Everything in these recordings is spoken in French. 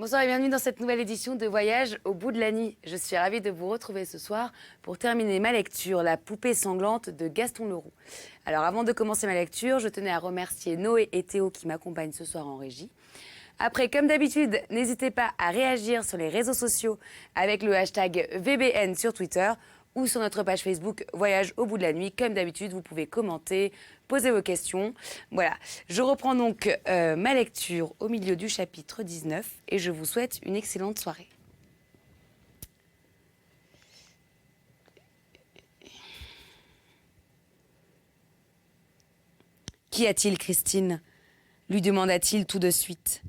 Bonsoir et bienvenue dans cette nouvelle édition de Voyage au bout de la nuit. Je suis ravie de vous retrouver ce soir pour terminer ma lecture, La poupée sanglante de Gaston Leroux. Alors avant de commencer ma lecture, je tenais à remercier Noé et Théo qui m'accompagnent ce soir en régie. Après, comme d'habitude, n'hésitez pas à réagir sur les réseaux sociaux avec le hashtag VBN sur Twitter ou sur notre page Facebook Voyage au bout de la nuit. Comme d'habitude, vous pouvez commenter, poser vos questions. Voilà, je reprends donc ma lecture au milieu du chapitre 19 et je vous souhaite une excellente soirée. Qu'y a-t-il, Christine ? Lui demanda-t-il tout de suite.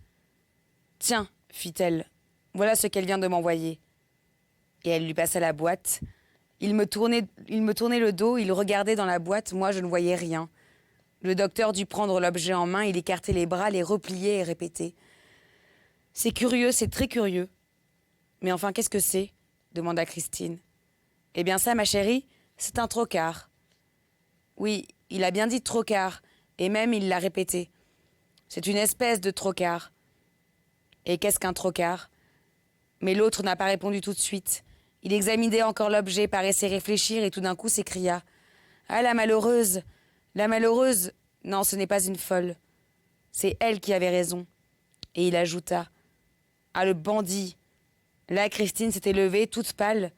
Tiens, fit-elle, voilà ce qu'elle vient de m'envoyer. Et elle lui passa la boîte. Il me tournait le dos, il regardait dans la boîte, moi je ne voyais rien. Le docteur dut prendre l'objet en main, il écartait les bras, les repliait et répétait. C'est curieux, c'est très curieux. Mais enfin, qu'est-ce que c'est ? Demanda Christine. Eh bien ça, ma chérie, c'est un trocard. Oui, il a bien dit trocard, et même il l'a répété. C'est une espèce de trocard. Et qu'est-ce qu'un trocard ? Mais l'autre n'a pas répondu tout de suite. Il examinait encore l'objet, paraissait réfléchir et tout d'un coup s'écria. « Ah, la malheureuse ! La malheureuse ! Non, ce n'est pas une folle. C'est elle qui avait raison. » Et il ajouta. « Ah, le bandit !» Là, Christine s'était levée, toute pâle.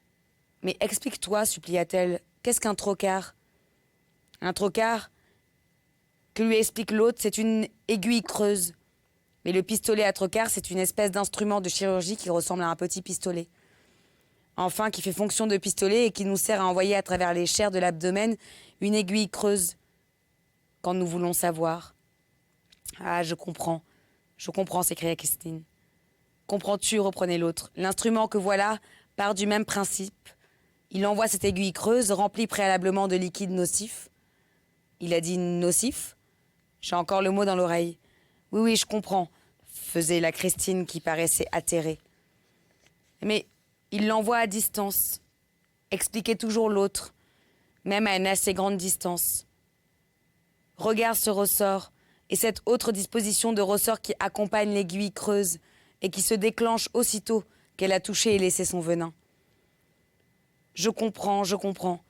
« Mais explique-toi, supplia-t-elle, qu'est-ce qu'un trocard ?»« Un trocard ?» Que lui explique l'autre, c'est une aiguille creuse. Mais le pistolet à trocard, c'est une espèce d'instrument de chirurgie qui ressemble à un petit pistolet. Enfin, qui fait fonction de pistolet et qui nous sert à envoyer à travers les chairs de l'abdomen une aiguille creuse quand nous voulons savoir. Ah, je comprends, s'écria Christine. Comprends-tu, reprenait l'autre. L'instrument que voilà part du même principe. Il envoie cette aiguille creuse remplie préalablement de liquide nocif. Il a dit nocif ? J'ai encore le mot dans l'oreille. Oui, je comprends, faisait la Christine qui paraissait atterrée. Mais il l'envoie à distance, expliquait toujours l'autre, même à une assez grande distance. Regarde ce ressort et cette autre disposition de ressort qui accompagne l'aiguille creuse et qui se déclenche aussitôt qu'elle a touché et laissé son venin. Je comprends.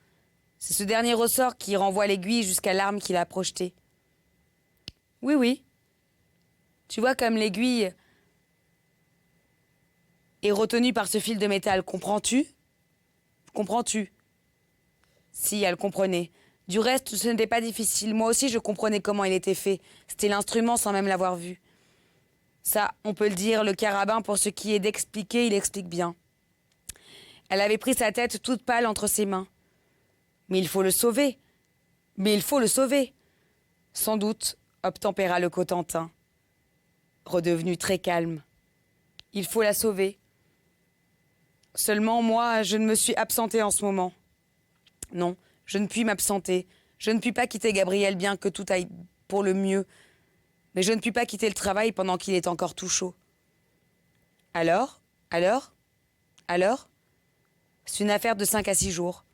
C'est ce dernier ressort qui renvoie l'aiguille jusqu'à l'arme qu'il a projetée. Oui. Tu vois comme l'aiguille est retenue par ce fil de métal, comprends-tu ? Si, elle comprenait. Du reste, ce n'était pas difficile. Moi aussi, je comprenais comment il était fait. C'était l'instrument sans même l'avoir vu. Ça, on peut le dire, le carabin, pour ce qui est d'expliquer, il explique bien. Elle avait pris sa tête toute pâle entre ses mains. Mais il faut le sauver. Sans doute, obtempéra le Cotentin, redevenu très calme. Il faut la sauver. Seulement, moi, je ne me suis absentée en ce moment. Non, je ne puis m'absenter. Je ne puis pas quitter Gabriel, bien que tout aille pour le mieux. Mais je ne puis pas quitter le travail pendant qu'il est encore tout chaud. Alors ? C'est une affaire de 5 à 6 jours.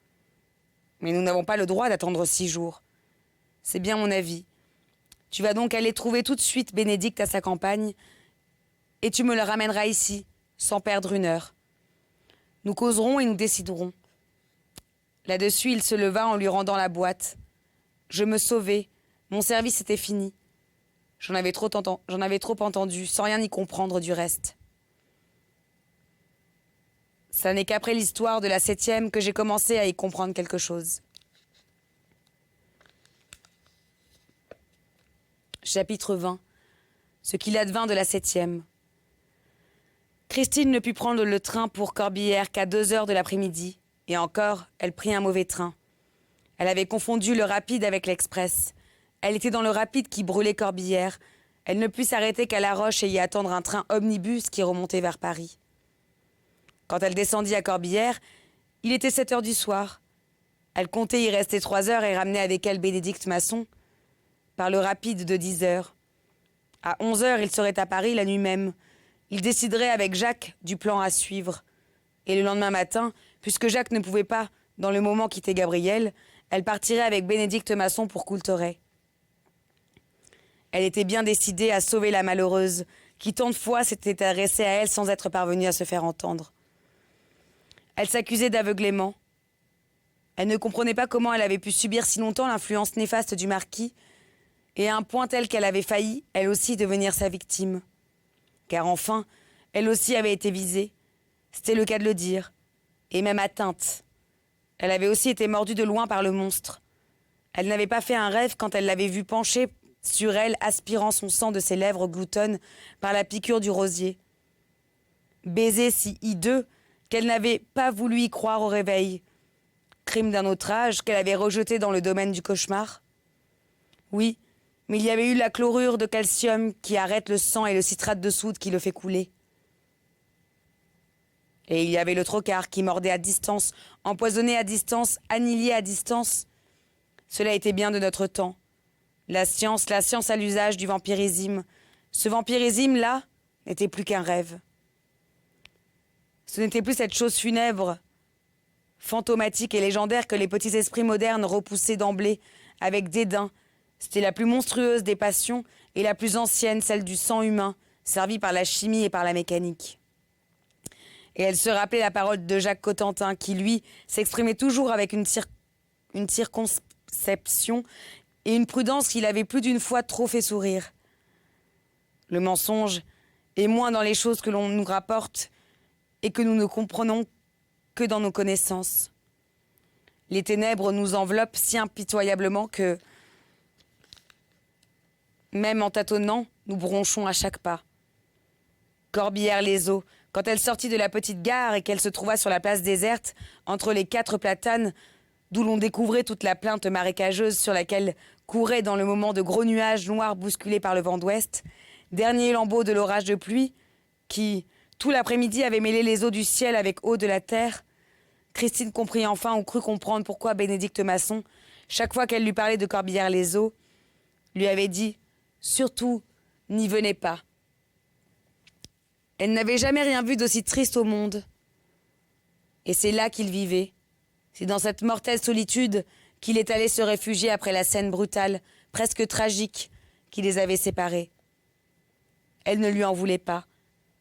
Mais nous n'avons pas le droit d'attendre 6 jours. C'est bien mon avis. Tu vas donc aller trouver tout de suite Bénédicte à sa campagne et tu me le ramèneras ici, sans perdre une heure. Nous causerons et nous déciderons. Là-dessus, il se leva en lui rendant la boîte. Je me sauvai. Mon service était fini. J'en avais trop entendu, sans rien y comprendre du reste. Ça n'est qu'après l'histoire de la 7e que j'ai commencé à y comprendre quelque chose. Chapitre 20. Ce qu'il advint de la 7e. Christine ne put prendre le train pour Corbières qu'à 2h de l'après-midi. Et encore, elle prit un mauvais train. Elle avait confondu le rapide avec l'express. Elle était dans le rapide qui brûlait Corbières. Elle ne put s'arrêter qu'à La Roche et y attendre un train omnibus qui remontait vers Paris. Quand elle descendit à Corbières, il était 7h du soir. Elle comptait y rester 3 heures et ramener avec elle Bénédicte Masson par le rapide de 10h. À 11h, il serait à Paris la nuit même. Il déciderait avec Jacques du plan à suivre. Et le lendemain matin, puisque Jacques ne pouvait pas, dans le moment, quitter Gabriel, elle partirait avec Bénédicte Masson pour Coulteret. Elle était bien décidée à sauver la malheureuse, qui tant de fois s'était adressé à elle sans être parvenu à se faire entendre. Elle s'accusait d'aveuglément. Elle ne comprenait pas comment elle avait pu subir si longtemps l'influence néfaste du marquis, et à un point tel qu'elle avait failli, elle aussi, devenir sa victime. Car enfin, elle aussi avait été visée, c'était le cas de le dire, et même atteinte. Elle avait aussi été mordue de loin par le monstre. Elle n'avait pas fait un rêve quand elle l'avait vu penché sur elle, aspirant son sang de ses lèvres gloutonnes par la piqûre du rosier. Baiser si hideux qu'elle n'avait pas voulu y croire au réveil. Crime d'un autre âge qu'elle avait rejeté dans le domaine du cauchemar. Oui, mais il y avait eu la chlorure de calcium qui arrête le sang et le citrate de soude qui le fait couler. Et il y avait le trocard qui mordait à distance, empoisonné à distance, annihilé à distance. Cela était bien de notre temps. La science à l'usage du vampirisme. Ce vampirisme-là n'était plus qu'un rêve. Ce n'était plus cette chose funèbre, fantomatique et légendaire que les petits esprits modernes repoussaient d'emblée avec dédain. C'était la plus monstrueuse des passions et la plus ancienne, celle du sang humain, servie par la chimie et par la mécanique. Et elle se rappelait la parole de Jacques Cotentin qui, lui, s'exprimait toujours avec une circonception et une prudence qui l'avait plus d'une fois trop fait sourire. Le mensonge est moins dans les choses que l'on nous rapporte et que nous ne comprenons que dans nos connaissances. Les ténèbres nous enveloppent si impitoyablement que, même en tâtonnant, nous bronchons à chaque pas. Corbière-les-Eaux, quand elle sortit de la petite gare et qu'elle se trouva sur la place déserte, entre les 4 platanes, d'où l'on découvrait toute la plainte marécageuse sur laquelle couraient dans le moment de gros nuages noirs bousculés par le vent d'ouest, dernier lambeau de l'orage de pluie, qui, tout l'après-midi, avait mêlé les eaux du ciel avec eau de la terre, Christine comprit enfin ou crut comprendre pourquoi Bénédicte Masson, chaque fois qu'elle lui parlait de Corbière-les-Eaux, lui avait dit « Surtout, n'y venez pas ». Elle n'avait jamais rien vu d'aussi triste au monde. Et c'est là qu'il vivait. C'est dans cette mortelle solitude qu'il est allé se réfugier après la scène brutale, presque tragique, qui les avait séparés. Elle ne lui en voulait pas.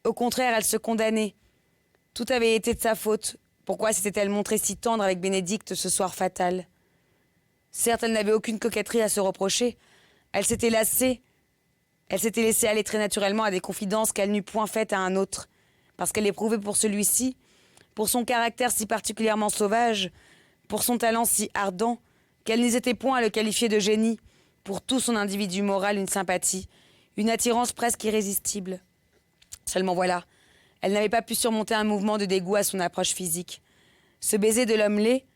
Au contraire, elle se condamnait. Tout avait été de sa faute. Pourquoi s'était-elle montrée si tendre avec Bénédicte ce soir fatal? Certes, elle n'avait aucune coquetterie à se reprocher. Elle s'était lassée. Elle s'était laissée aller très naturellement à des confidences qu'elle n'eût point faites à un autre, parce qu'elle éprouvait pour celui-ci, pour son caractère si particulièrement sauvage, pour son talent si ardent, qu'elle n'hésitait point à le qualifier de génie, pour tout son individu moral une sympathie, une attirance presque irrésistible. Seulement voilà, elle n'avait pas pu surmonter un mouvement de dégoût à son approche physique. Ce baiser de l'homme laid,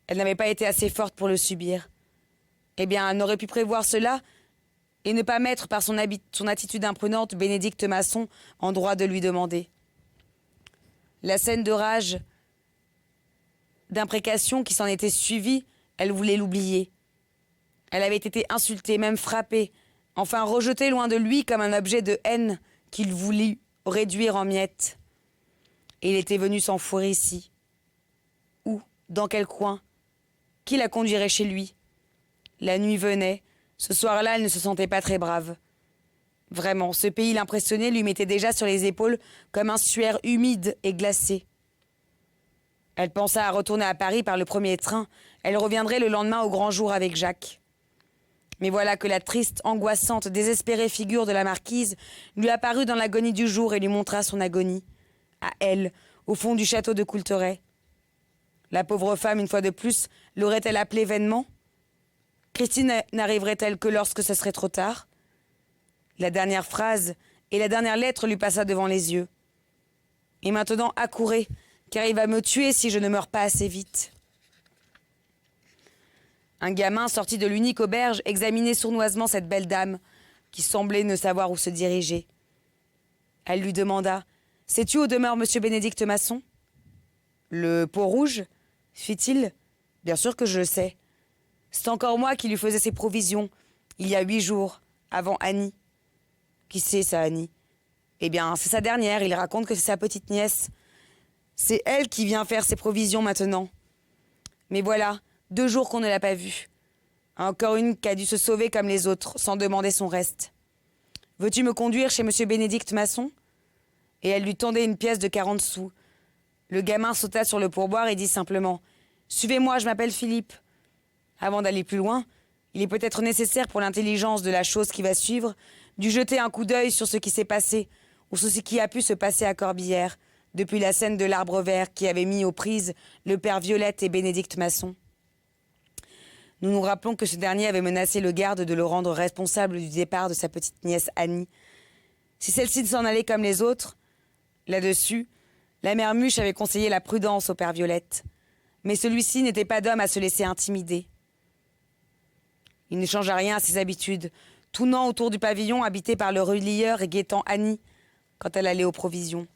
elle n'avait pas été assez forte pour le subir. Eh bien, elle n'aurait pu prévoir cela et ne pas mettre par son attitude imprudente Bénédicte Masson en droit de lui demander. La scène de rage, d'imprécation qui s'en était suivie, elle voulait l'oublier. Elle avait été insultée, même frappée, enfin rejetée loin de lui comme un objet de haine qu'il voulut réduire en miettes. Et il était venu s'enfouir ici. Où? Dans quel coin? Qui la conduirait chez lui? La nuit venait. Ce soir-là, elle ne se sentait pas très brave. Vraiment, ce pays l'impressionnait, lui mettait déjà sur les épaules comme un suaire humide et glacé. Elle pensa à retourner à Paris par le premier train. Elle reviendrait le lendemain au grand jour avec Jacques. Mais voilà que la triste, angoissante, désespérée figure de la marquise lui apparut dans l'agonie du jour et lui montra son agonie. À elle, au fond du château de Coulteret. La pauvre femme, une fois de plus, l'aurait-elle appelée vainement? Christine n'arriverait-elle que lorsque ce serait trop tard? La dernière phrase et la dernière lettre lui passa devant les yeux. Et maintenant, accourez, car il va me tuer si je ne meurs pas assez vite. Un gamin sorti de l'unique auberge examinait sournoisement cette belle dame, qui semblait ne savoir où se diriger. Elle lui demanda « Sais-tu où demeure monsieur Bénédicte Masson ?»« Le Peau-Rouge » fit-il. « Bien sûr que je le sais. C'est encore moi qui lui faisais ses provisions, il y a 8 jours, avant Annie. » « Qui c'est, ça, Annie ?»« Eh bien, c'est sa dernière, il raconte que c'est sa petite nièce. C'est elle qui vient faire ses provisions maintenant. Mais voilà, 2 jours qu'on ne l'a pas vue. Encore une qui a dû se sauver comme les autres, sans demander son reste. Veux-tu me conduire chez M. Bénédicte Masson ?» Et elle lui tendait une pièce de 40 sous. Le gamin sauta sur le pourboire et dit simplement « Suivez-moi, je m'appelle Philippe. » Avant d'aller plus loin, il est peut-être nécessaire pour l'intelligence de la chose qui va suivre de jeter un coup d'œil sur ce qui s'est passé ou sur ce qui a pu se passer à Corbières depuis la scène de l'Arbre Vert qui avait mis aux prises le père Violette et Bénédicte Masson. Nous nous rappelons que ce dernier avait menacé le garde de le rendre responsable du départ de sa petite nièce Annie. Si celle-ci s'en allait comme les autres, là-dessus, la mère Muche avait conseillé la prudence au père Violette. Mais celui-ci n'était pas d'homme à se laisser intimider. Il ne changea rien à ses habitudes, tournant autour du pavillon habité par le relieur et guettant Annie quand elle allait aux provisions.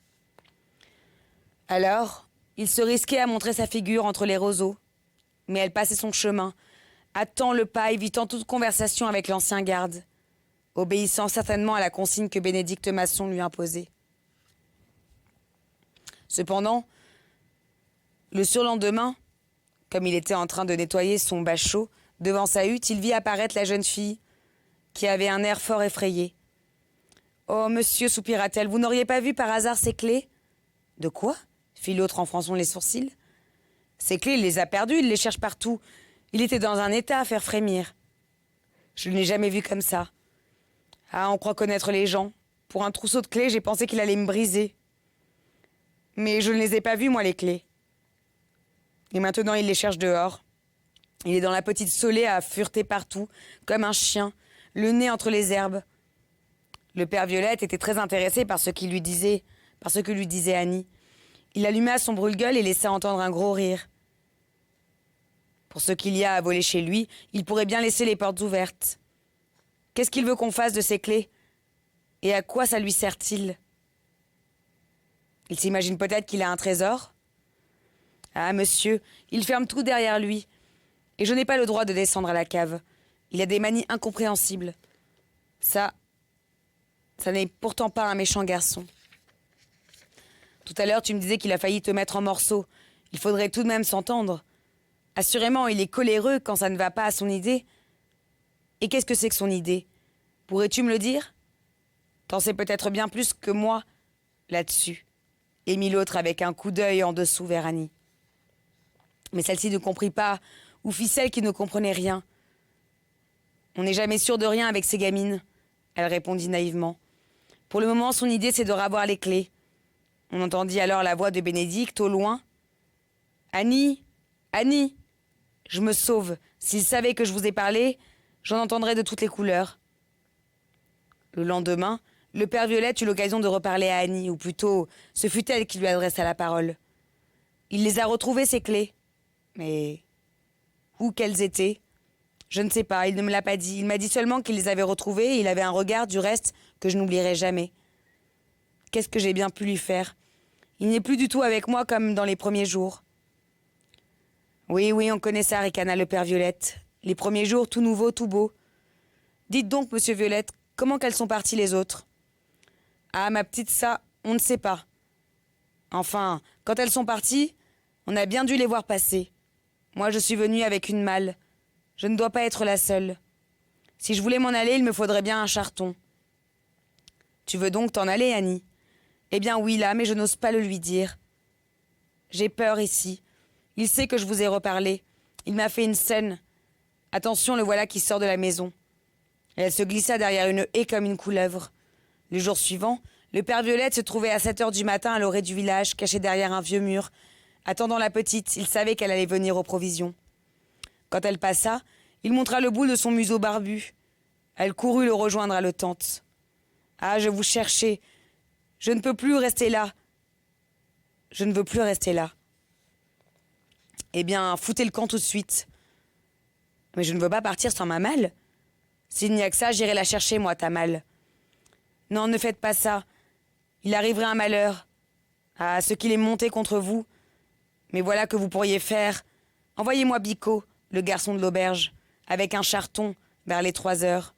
Alors, il se risquait à montrer sa figure entre les roseaux, mais elle passait son chemin, hâtant le pas, évitant toute conversation avec l'ancien garde, obéissant certainement à la consigne que Bénédicte Masson lui imposait. Cependant, le surlendemain, comme il était en train de nettoyer son bachot, devant sa hutte, il vit apparaître la jeune fille, qui avait un air fort effrayé. « Oh, monsieur, soupira-t-elle, vous n'auriez pas vu par hasard ces clés ?»« De quoi ?» fit l'autre en fronçant les sourcils. « Ces clés, il les a perdues, il les cherche partout. Il était dans un état à faire frémir. Je ne l'ai jamais vu comme ça. Ah, on croit connaître les gens. Pour un trousseau de clés, j'ai pensé qu'il allait me briser. Mais je ne les ai pas vues, moi, les clés. Et maintenant, il les cherche dehors. Il est dans la petite saulée à fureter partout, comme un chien, le nez entre les herbes. » Le père Violette était très intéressé par ce que lui disait Annie. Il alluma son brûle-gueule et laissa entendre un gros rire. Pour ce qu'il y a à voler chez lui, il pourrait bien laisser les portes ouvertes. Qu'est-ce qu'il veut qu'on fasse de ces clés? Et à quoi ça lui sert-il? Il s'imagine peut-être qu'il a un trésor? Ah, monsieur, il ferme tout derrière lui. Et je n'ai pas le droit de descendre à la cave. Il a des manies incompréhensibles. Ça n'est pourtant pas un méchant garçon. Tout à l'heure, tu me disais qu'il a failli te mettre en morceaux. Il faudrait tout de même s'entendre. Assurément, il est coléreux quand ça ne va pas à son idée. Et qu'est-ce que c'est que son idée? Pourrais-tu me le dire? T'en sais peut-être bien plus que moi là-dessus. Et mit l'autre avec un coup d'œil en dessous vers Annie. Mais celle-ci ne comprit pas, ou fit celle qui ne comprenait rien. On n'est jamais sûr de rien avec ces gamines, elle répondit naïvement. Pour le moment, son idée, c'est de ravoir les clés. On entendit alors la voix de Bénédicte au loin. « Annie, Annie, je me sauve. S'il savait que je vous ai parlé, j'en entendrais de toutes les couleurs. » Le lendemain, le père Violette eut l'occasion de reparler à Annie, ou plutôt, ce fut elle qui lui adressa la parole. Il les a retrouvées, ces clés. Mais où qu'elles étaient? Je ne sais pas, il ne me l'a pas dit. Il m'a dit seulement qu'il les avait retrouvées et il avait un regard, du reste, que je n'oublierai jamais. Qu'est-ce que j'ai bien pu lui faire? Il n'est plus du tout avec moi comme dans les premiers jours. Oui, on connaît ça, ricana le père Violette. Les premiers jours, tout nouveau, tout beau. Dites donc, monsieur Violette, comment qu'elles sont parties les autres? Ah, ma petite, ça, on ne sait pas. Enfin, quand elles sont parties, on a bien dû les voir passer. Moi, je suis venue avec une malle. Je ne dois pas être la seule. Si je voulais m'en aller, il me faudrait bien un charton. Tu veux donc t'en aller, Annie? Eh bien oui, là, mais je n'ose pas le lui dire. J'ai peur ici. Il sait que je vous ai reparlé. Il m'a fait une scène. Attention, le voilà qui sort de la maison. Et elle se glissa derrière une haie comme une couleuvre. Le jour suivant, le père Violette se trouvait à 7 heures du matin à l'orée du village, caché derrière un vieux mur. Attendant la petite, il savait qu'elle allait venir aux provisions. Quand elle passa, il montra le bout de son museau barbu. Elle courut le rejoindre à l'hautante. « Ah, je vous cherchais. Je ne peux plus rester là. Je ne veux plus rester là. » Eh bien, foutez le camp tout de suite. Mais je ne veux pas partir sans ma malle. S'il n'y a que ça, j'irai la chercher, moi, ta malle. Non, ne faites pas ça. Il arriverait un malheur. Ah, ce qu'il est monté contre vous. Mais voilà que vous pourriez faire. Envoyez-moi Bicot, le garçon de l'auberge, avec un charton, vers les 3 heures.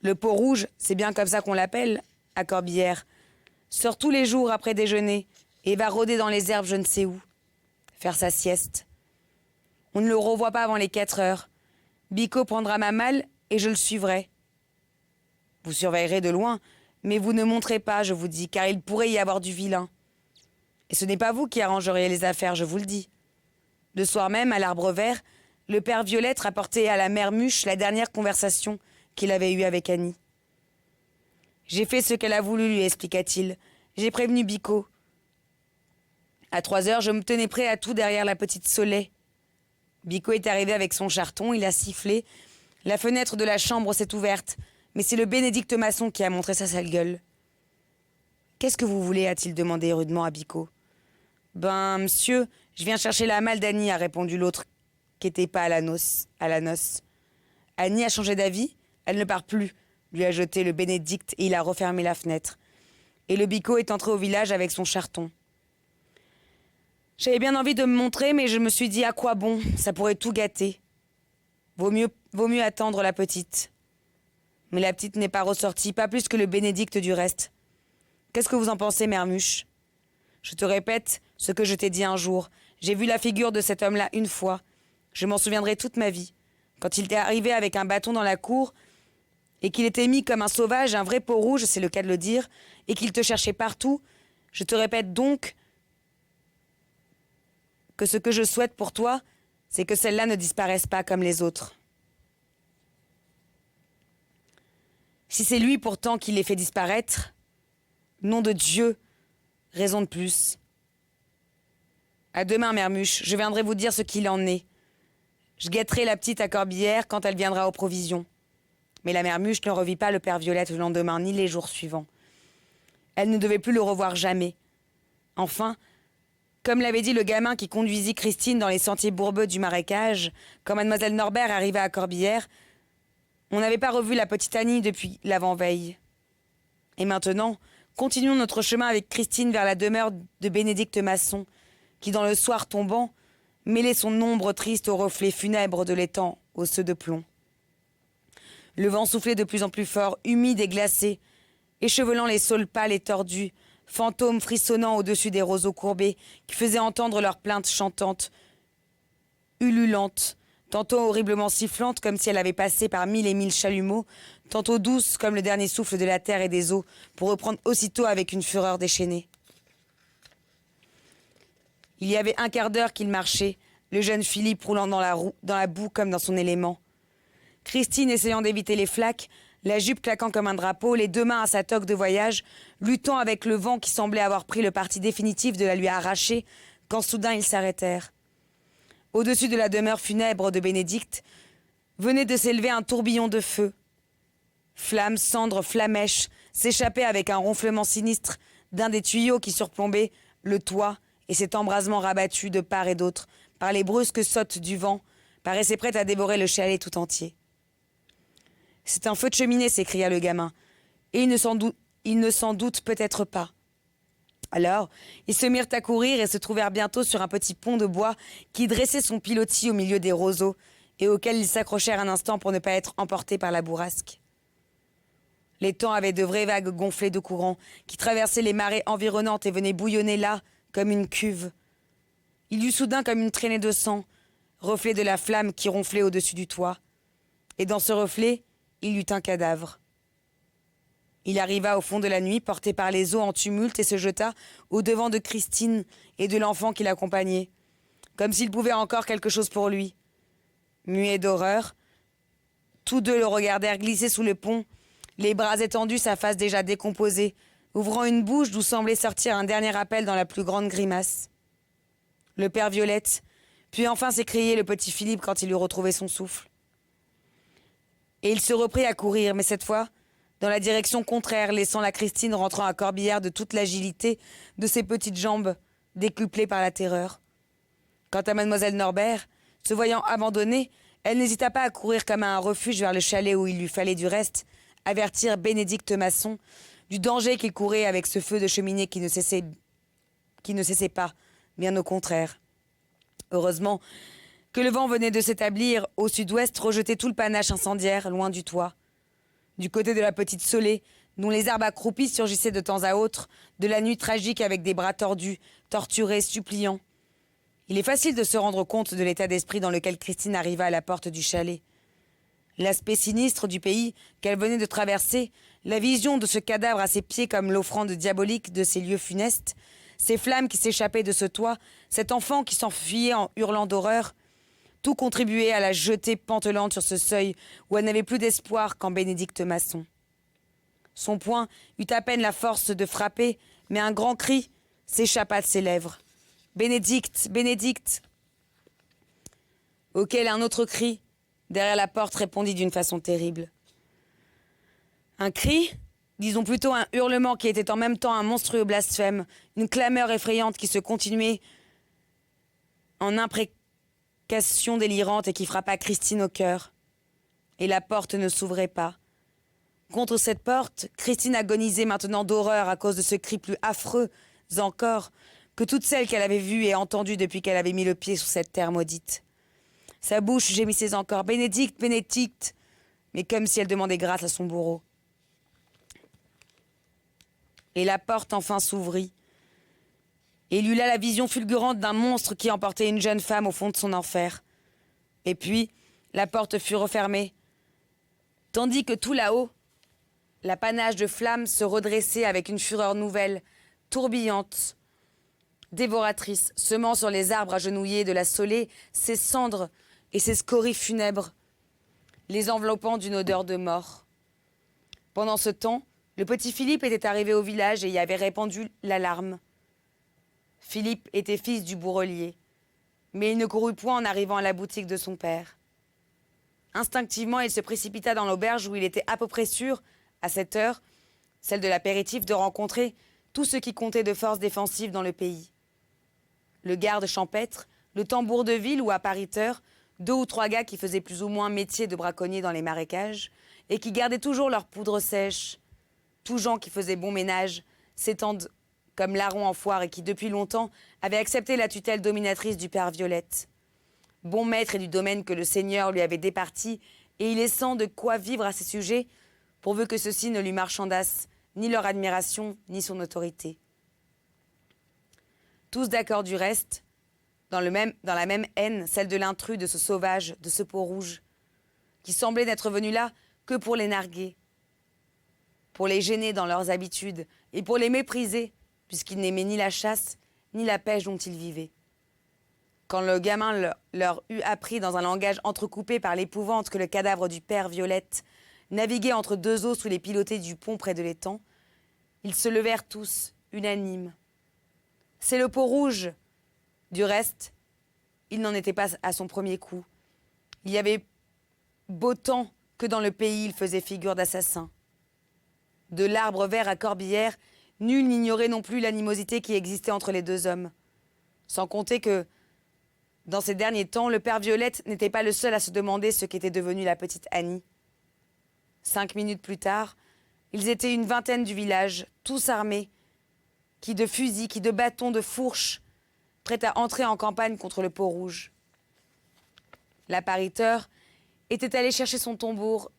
Le peau rouge, c'est bien comme ça qu'on l'appelle, à Corbières, sort tous les jours après déjeuner et va rôder dans les herbes je ne sais où, faire sa sieste. On ne le revoit pas avant les 4 heures. Bicot prendra ma malle et je le suivrai. Vous surveillerez de loin, mais vous ne montrez pas, je vous dis, car il pourrait y avoir du vilain. Et ce n'est pas vous qui arrangeriez les affaires, je vous le dis. » Le soir même, à l'Arbre Vert, le père Violette rapportait à la mère Muche la dernière conversation qu'il avait eue avec Annie. « J'ai fait ce qu'elle a voulu, lui expliqua-t-il. J'ai prévenu Bicot. À 3 heures, je me tenais prêt à tout derrière la petite Soleil. Bicot est arrivé avec son charton, il a sifflé. La fenêtre de la chambre s'est ouverte, mais c'est le Bénédicte Masson qui a montré sa sale gueule. « Qu'est-ce que vous voulez » a-t-il demandé rudement à Bicot. « Ben, monsieur, je viens chercher la malle d'Annie » a répondu l'autre, qui n'était pas à la noce. « Annie a changé d'avis ? Elle ne part plus » lui a jeté le Bénédicte et il a refermé la fenêtre. Et le Bicot est entré au village avec son charton. J'avais bien envie de me montrer, mais je me suis dit à quoi bon, ça pourrait tout gâter. Vaut mieux attendre la petite. Mais la petite n'est pas ressortie, pas plus que le Bénédicte du reste. Qu'est-ce que vous en pensez, Mère Muche ? Je te répète ce que je t'ai dit un jour. J'ai vu la figure de cet homme-là une fois. Je m'en souviendrai toute ma vie. Quand il t'est arrivé avec un bâton dans la cour et qu'il était mis comme un sauvage, un vrai peau rouge, c'est le cas de le dire, et qu'il te cherchait partout, je te répète donc que ce que je souhaite pour toi, c'est que celle-là ne disparaisse pas comme les autres. Si c'est lui pourtant qui les fait disparaître, nom de Dieu, raison de plus. À demain, Mère Muche, je viendrai vous dire ce qu'il en est. Je guetterai la petite à Corbière quand elle viendra aux provisions. Mais la Mère Muche ne revit pas le père Violette le lendemain ni les jours suivants. Elle ne devait plus le revoir jamais. Enfin, comme l'avait dit le gamin qui conduisit Christine dans les sentiers bourbeux du marécage, quand mademoiselle Norbert arriva à Corbière, on n'avait pas revu la petite Annie depuis l'avant-veille. Et maintenant, continuons notre chemin avec Christine vers la demeure de Bénédicte Masson, qui, dans le soir tombant, mêlait son ombre triste aux reflets funèbres de l'étang osseux de plomb. Le vent soufflait de plus en plus fort, humide et glacé, échevelant les saules pâles et tordus, fantômes frissonnant au-dessus des roseaux courbés qui faisaient entendre leurs plaintes chantantes, ululantes, tantôt horriblement sifflantes comme si elle avait passé par 1000 et 1000 chalumeaux, tantôt douces comme le dernier souffle de la terre et des eaux, pour reprendre aussitôt avec une fureur déchaînée. Il y avait un quart d'heure qu'il marchait, le jeune Philippe roulant dans la boue comme dans son élément. Christine essayant d'éviter les flaques, la jupe claquant comme un drapeau, les 2 mains à sa toque de voyage, luttant avec le vent qui semblait avoir pris le parti définitif de la lui arracher, quand soudain ils s'arrêtèrent. Au-dessus de la demeure funèbre de Bénédicte, venait de s'élever un tourbillon de feu. Flammes, cendres, flamèches s'échappaient avec un ronflement sinistre d'un des tuyaux qui surplombaient le toit, et cet embrasement rabattu de part et d'autre par les brusques sautes du vent paraissait prêt à dévorer le chalet tout entier. « C'est un feu de cheminée !» s'écria le gamin. « Et il ne s'en doute peut-être pas. » Alors, ils se mirent à courir et se trouvèrent bientôt sur un petit pont de bois qui dressait son pilotis au milieu des roseaux et auquel ils s'accrochèrent un instant pour ne pas être emportés par la bourrasque. L'étang avait de vraies vagues gonflées de courant qui traversaient les marées environnantes et venaient bouillonner là comme une cuve. Il y eut soudain comme une traînée de sang, reflet de la flamme qui ronflait au-dessus du toit. Et dans ce reflet, il y eut un cadavre. Il arriva au fond de la nuit, porté par les eaux en tumulte, et se jeta au-devant de Christine et de l'enfant qui l'accompagnait, comme s'il pouvait encore quelque chose pour lui. Muets d'horreur, tous deux le regardèrent glisser sous le pont, les bras étendus, sa face déjà décomposée, ouvrant une bouche d'où semblait sortir un dernier appel dans la plus grande grimace. Le père Violette, puis enfin s'écriait le petit Philippe quand il eut retrouvé son souffle. Et il se reprit à courir, mais cette fois, dans la direction contraire, laissant la Christine rentrant à Corbière de toute l'agilité de ses petites jambes, décuplées par la terreur. Quant à mademoiselle Norbert, se voyant abandonnée, elle n'hésita pas à courir comme à un refuge vers le chalet où il lui fallait du reste avertir Bénédicte Masson du danger qu'il courait avec ce feu de cheminée qui ne cessait pas, bien au contraire. Heureusement que le vent venait de s'établir au sud-ouest, rejeter tout le panache incendiaire loin du toit. Du côté de la petite Solé, dont les arbres accroupis surgissaient de temps à autre, de la nuit tragique avec des bras tordus, torturés, suppliants. Il est facile de se rendre compte de l'état d'esprit dans lequel Christine arriva à la porte du chalet. L'aspect sinistre du pays qu'elle venait de traverser La vision de ce cadavre à ses pieds comme l'offrande diabolique de ces lieux funestes, ces flammes qui s'échappaient de ce toit, cet enfant qui s'enfuyait en hurlant d'horreur, tout contribuait à la jeter pantelante sur ce seuil où elle n'avait plus d'espoir qu'en Bénédicte Masson. Son poing eut à peine la force de frapper, mais un grand cri s'échappa de ses lèvres. « Bénédicte, Bénédicte !» Auquel un autre cri, derrière la porte, répondit d'une façon terrible. Un cri, disons plutôt un hurlement qui était en même temps un monstrueux blasphème, une clameur effrayante qui se continuait en imprécation délirante et qui frappa Christine au cœur. Et la porte ne s'ouvrait pas. Contre cette porte, Christine agonisait maintenant d'horreur à cause de ce cri plus affreux encore que toutes celles qu'elle avait vues et entendues depuis qu'elle avait mis le pied sur cette terre maudite. Sa bouche gémissait encore « Bénédicte, Bénédicte !» mais comme si elle demandait grâce à son bourreau. Et la porte enfin s'ouvrit. Et il eut là la vision fulgurante d'un monstre qui emportait une jeune femme au fond de son enfer. Et puis, la porte fut refermée, tandis que tout là-haut, l'apanage de flammes se redressait avec une fureur nouvelle, tourbillante, dévoratrice, semant sur les arbres agenouillés de la Saulée ses cendres et ses scories funèbres, les enveloppant d'une odeur de mort. Pendant ce temps, le petit Philippe était arrivé au village et y avait répandu l'alarme. Philippe était fils du bourrelier, mais il ne courut point en arrivant à la boutique de son père. Instinctivement, il se précipita dans l'auberge où il était à peu près sûr, à cette heure, celle de l'apéritif, de rencontrer tout ce qui comptait de force défensive dans le pays. Le garde champêtre, le tambour de ville ou appariteur, 2 ou 3 gars qui faisaient plus ou moins métier de braconnier dans les marécages et qui gardaient toujours leur poudre sèche, tous gens qui faisaient bon ménage, s'étendent comme larrons en foire et qui, depuis longtemps, avaient accepté la tutelle dominatrice du père Violette. Bon maître et du domaine que le Seigneur lui avait départi et y laissant de quoi vivre à ses sujets, pourvu que ceux-ci ne lui marchandassent ni leur admiration, ni son autorité. Tous d'accord du reste, dans la même haine, celle de l'intrus, de ce sauvage, de ce peau-rouge, qui semblait n'être venu là que pour les narguer, pour les gêner dans leurs habitudes et pour les mépriser, puisqu'ils n'aimaient ni la chasse, ni la pêche dont ils vivaient. Quand le gamin leur eut appris dans un langage entrecoupé par l'épouvante que le cadavre du père Violette naviguait entre 2 eaux sous les pilotis du pont près de l'étang, ils se levèrent tous, unanimes. C'est le Peau-Rouge. Du reste, il n'en était pas à son premier coup. Il y avait beau temps que dans le pays il faisait figure d'assassin. De l'Arbre Vert à Corbière, nul n'ignorait non plus l'animosité qui existait entre les 2 hommes. Sans compter que, dans ces derniers temps, le père Violette n'était pas le seul à se demander ce qu'était devenue la petite Annie. 5 minutes plus tard, ils étaient une vingtaine du village, tous armés, qui de fusils, qui de bâtons, de fourches, prêts à entrer en campagne contre le Peau-Rouge. L'appariteur était allé chercher son tambour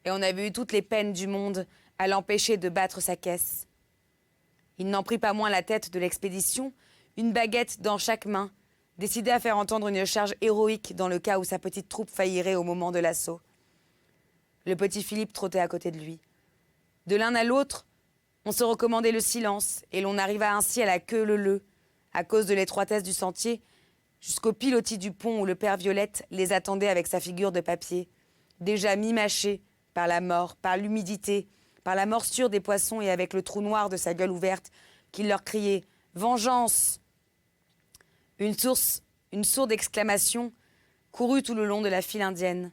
et on avait eu toutes les peines du monde à l'empêcher de battre sa caisse. Il n'en prit pas moins la tête de l'expédition, une baguette dans chaque main, décidé à faire entendre une charge héroïque dans le cas où sa petite troupe faillirait au moment de l'assaut. Le petit Philippe trottait à côté de lui. De l'un à l'autre, on se recommandait le silence et l'on arriva ainsi à la queue leu-leu, à cause de l'étroitesse du sentier, jusqu'au pilotis du pont où le père Violette les attendait avec sa figure de papier, déjà mi-mâchée par la mort, par l'humidité, par la morsure des poissons et avec le trou noir de sa gueule ouverte, qu'il leur criait « Vengeance !» Une sourde exclamation courut tout le long de la file indienne.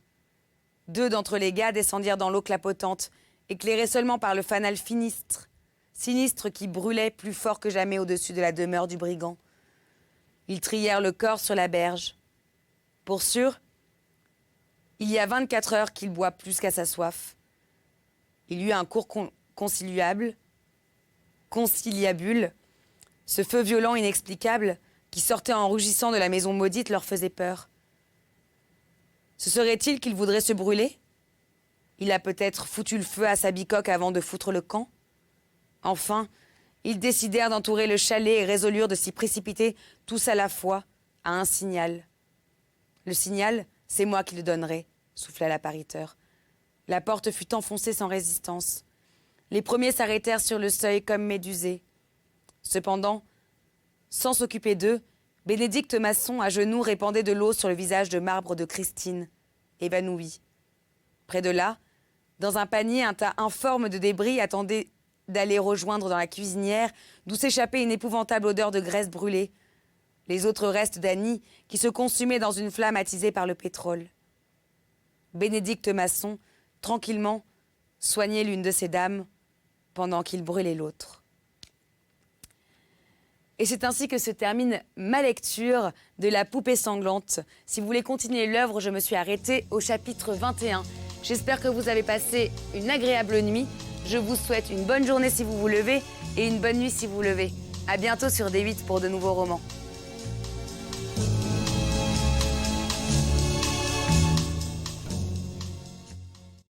2 d'entre les gars descendirent dans l'eau clapotante, éclairés seulement par le fanal sinistre qui brûlait plus fort que jamais au-dessus de la demeure du brigand. Ils trièrent le corps sur la berge. Pour sûr, il y a 24 heures qu'il boit plus qu'à sa soif. Il y eut un court conciliabule, ce feu violent inexplicable qui sortait en rugissant de la maison maudite leur faisait peur. Se serait-il qu'il voudrait se brûler? Il a peut-être foutu le feu à sa bicoque avant de foutre le camp. Enfin, ils décidèrent d'entourer le chalet et résolurent de s'y précipiter tous à la fois à un signal. Le signal, c'est moi qui le donnerai, souffla l'appariteur. La porte fut enfoncée sans résistance. Les premiers s'arrêtèrent sur le seuil comme médusés. Cependant, sans s'occuper d'eux, Bénédicte Masson, à genoux, répandait de l'eau sur le visage de marbre de Christine, évanouie. Près de là, dans un panier, un tas informe de débris attendait d'aller rejoindre dans la cuisinière, d'où s'échappait une épouvantable odeur de graisse brûlée. Les autres restes d'Annie qui se consumaient dans une flamme attisée par le pétrole. Bénédicte Masson, tranquillement, soignait l'une de ces dames pendant qu'il brûlait l'autre. Et c'est ainsi que se termine ma lecture de La Poupée sanglante. Si vous voulez continuer l'œuvre, je me suis arrêtée au chapitre 21. J'espère que vous avez passé une agréable nuit. Je vous souhaite une bonne journée si vous vous levez et une bonne nuit si vous vous levez. À bientôt sur D8 pour de nouveaux romans.